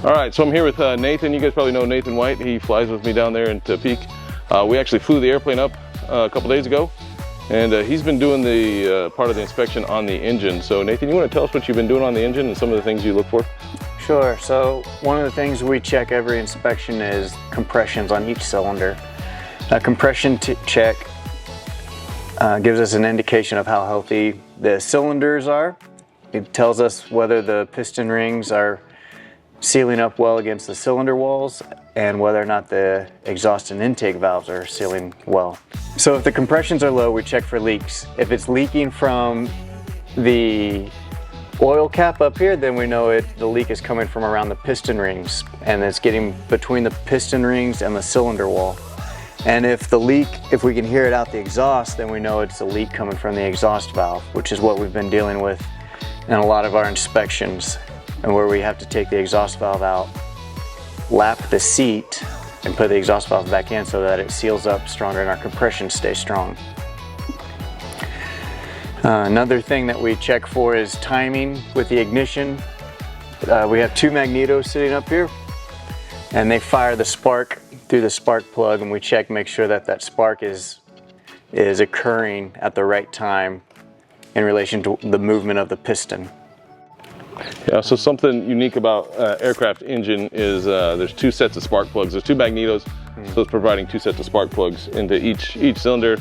All right, so I'm here with Nathan. You guys probably know Nathan White. He flies with me down there in Topeka. We actually flew the airplane up a couple days ago, and he's been doing the part of the inspection on the engine. So Nathan, you want to tell us what you've been doing on the engine and some of the things you look for? Sure. So one of the things we check every inspection is compressions on each cylinder. A compression check gives us an indication of how healthy the cylinders are. It tells us whether the piston rings are sealing up well against the cylinder walls and whether or not the exhaust and intake valves are sealing well. So if the compressions are low, we check for leaks. If it's leaking from the oil cap up here, then we know the leak is coming from around the piston rings, and it's getting between the piston rings and the cylinder wall. And if we can hear it out the exhaust, then we know it's a leak coming from the exhaust valve, which is what we've been dealing with in a lot of our inspections, and where we have to take the exhaust valve out, lap the seat, and put the exhaust valve back in so that it seals up stronger and our compression stays strong. Another thing that we check for is timing with the ignition. We have two magnetos sitting up here, and they fire the spark through the spark plug, and we check, make sure that that spark is occurring at the right time in relation to the movement of the piston. Yeah, so something unique about aircraft engine is there's two sets of spark plugs. There's two magnetos, so it's providing two sets of spark plugs into each cylinder,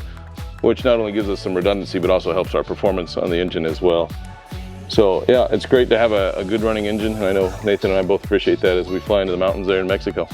which not only gives us some redundancy, but also helps our performance on the engine as well. So yeah, it's great to have a good running engine, and I know Nathan and I both appreciate that as we fly into the mountains there in Mexico.